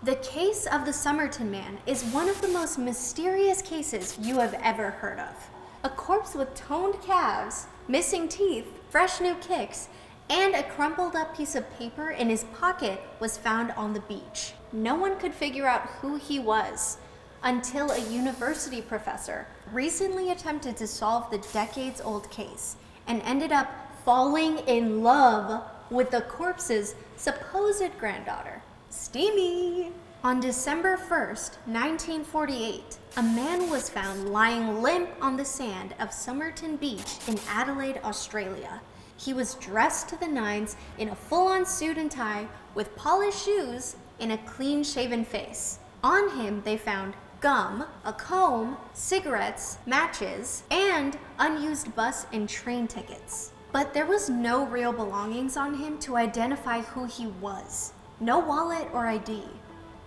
The case of the Somerton Man is one of the most mysterious cases you have ever heard of. A corpse with toned calves, missing teeth, fresh new kicks, and a crumpled up piece of paper in his pocket was found on the beach. No one could figure out who he was until a university professor recently attempted to solve the decades-old case and ended up falling in love with the corpse's supposed granddaughter. Steamy! On December 1st, 1948, a man was found lying limp on the sand of Somerton Beach in Adelaide, Australia. He was dressed to the nines in a full-on suit and tie with polished shoes and a clean-shaven face. On him, they found gum, a comb, cigarettes, matches, and unused bus and train tickets. But there was no real belongings on him to identify who he was. No wallet or ID.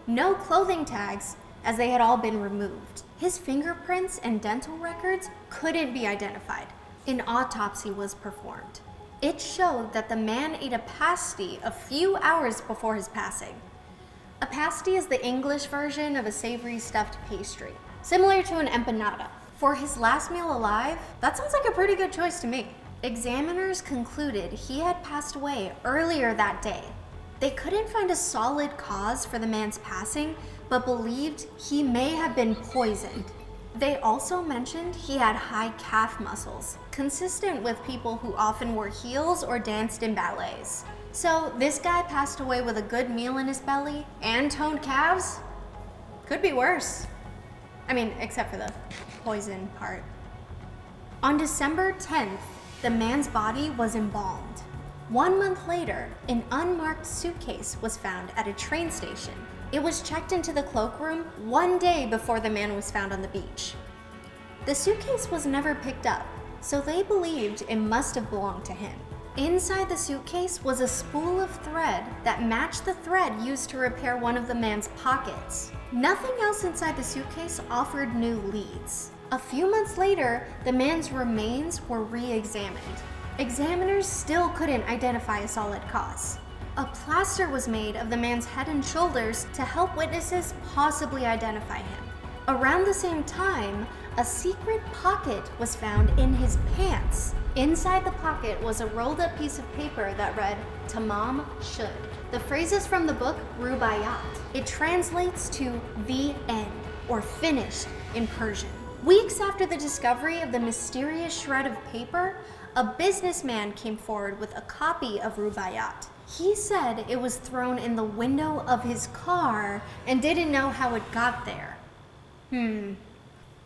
No clothing tags, as they had all been removed. His fingerprints and dental records couldn't be identified. An autopsy was performed. It showed that the man ate a pasty a few hours before his passing. A pasty is the English version of a savory stuffed pastry, similar to an empanada. For his last meal alive, that sounds like a pretty good choice to me. Examiners concluded he had passed away earlier that day. They couldn't find a solid cause for the man's passing, but believed he may have been poisoned. They also mentioned he had high calf muscles, consistent with people who often wore heels or danced in ballets. So this guy passed away with a good meal in his belly and toned calves? Could be worse. I mean, except for the poison part. On December 10th, the man's body was embalmed. 1 month later, an unmarked suitcase was found at a train station. It was checked into the cloakroom 1 day before the man was found on the beach. The suitcase was never picked up, so they believed it must have belonged to him. Inside the suitcase was a spool of thread that matched the thread used to repair one of the man's pockets. Nothing else inside the suitcase offered new leads. A few months later, the man's remains were re-examined. Examiners still couldn't identify a solid cause. A plaster was made of the man's head and shoulders to help witnesses possibly identify him. Around the same time, a secret pocket was found in his pants. Inside the pocket was a rolled up piece of paper that read, "Tamam should." The phrase is from the book Rubaiyat. It translates to the end, or finished in Persian. Weeks after the discovery of the mysterious shred of paper, a businessman came forward with a copy of Rubaiyat. He said it was thrown in the window of his car and didn't know how it got there.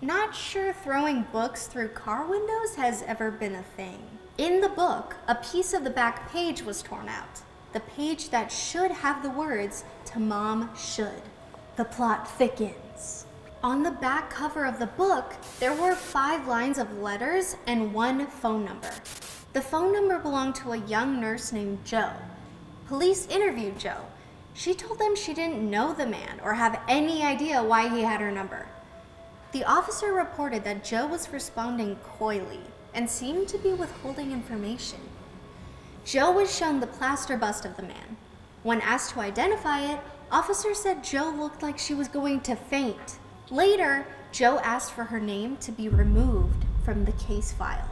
Not sure throwing books through car windows has ever been a thing. In the book, a piece of the back page was torn out. The page that should have the words, "Tamam should." The plot thickens. On the back cover of the book, there were 5 lines of letters and 1 phone number. The phone number belonged to a young nurse named Jo. Police interviewed Jo. She told them she didn't know the man or have any idea why he had her number. The officer reported that Jo was responding coyly and seemed to be withholding information. Jo was shown the plaster bust of the man. When asked to identify it, officers said Jo looked like she was going to faint. Later, Jo asked for her name to be removed from the case file.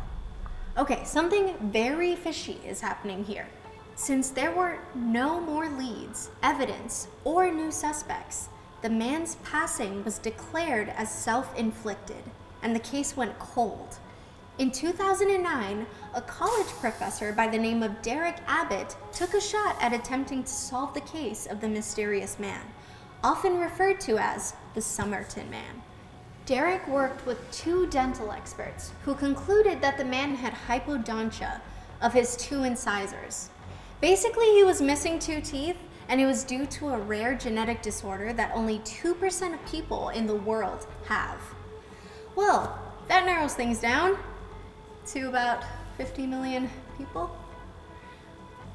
Okay, something very fishy is happening here. Since there were no more leads, evidence, or new suspects, the man's passing was declared as self-inflicted, and the case went cold. In 2009, a college professor by the name of Derek Abbott took a shot at attempting to solve the case of the mysterious man, often referred to as the Somerton Man. Derek worked with 2 dental experts who concluded that the man had hypodontia of his 2 incisors. Basically, he was missing 2 teeth, and it was due to a rare genetic disorder that only 2% of people in the world have. Well, that narrows things down to about 50 million people.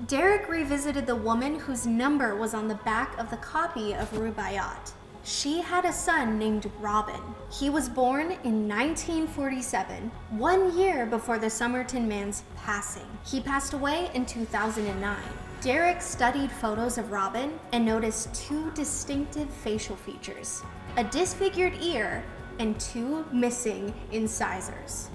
Derek revisited the woman whose number was on the back of the copy of Rubaiyat. She had a son named Robin. He was born in 1947, 1 year before the Somerton Man's passing. He passed away in 2009. Derek studied photos of Robin and noticed two distinctive facial features: a disfigured ear and two missing incisors.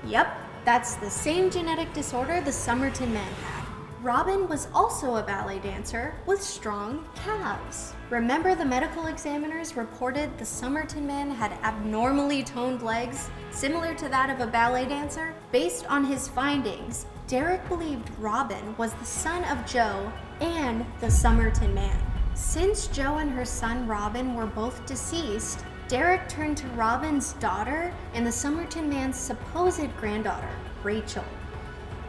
Yep, that's the same genetic disorder the Somerton Man had. Robin was also a ballet dancer with strong calves. Remember, the medical examiners reported the Somerton Man had abnormally toned legs, similar to that of a ballet dancer? Based on his findings, Derek believed Robin was the son of Joe and the Somerton Man. Since Joe and her son Robin were both deceased, Derek turned to Robin's daughter and the Somerton Man's supposed granddaughter, Rachel.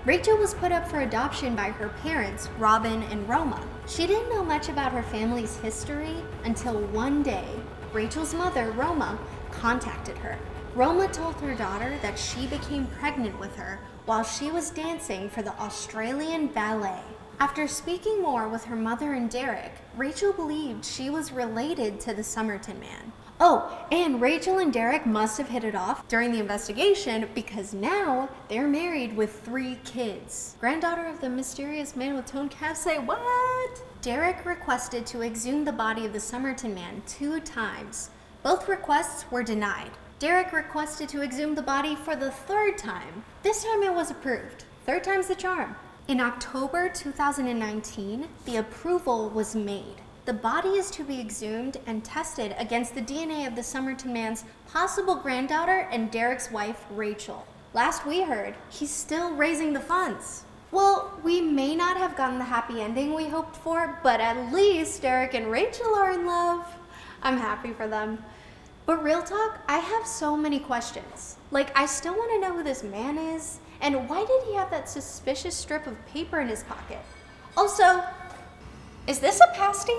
Rachel was put up for adoption by her parents, Robin and Roma. She didn't know much about her family's history until one day, Rachel's mother, Roma, contacted her. Roma told her daughter that she became pregnant with her while she was dancing for the Australian Ballet. After speaking more with her mother and Derek, Rachel believed she was related to the Somerton Man. Oh, and Rachel and Derek must have hit it off during the investigation because now they're married with 3 kids. Granddaughter of the mysterious man with toned calves, say what? Derek requested to exhume the body of the Somerton Man 2 times. Both requests were denied. Derek requested to exhume the body for the 3rd time. This time it was approved. 3rd time's the charm. In October 2019, the approval was made. The body is to be exhumed and tested against the DNA of the Somerton Man's possible granddaughter and Derek's wife, Rachel. Last we heard, he's still raising the funds. Well, we may not have gotten the happy ending we hoped for, but at least Derek and Rachel are in love. I'm happy for them. But real talk, I have so many questions. Like, I still want to know who this man is, and why did he have that suspicious strip of paper in his pocket? Also, is this a pasty?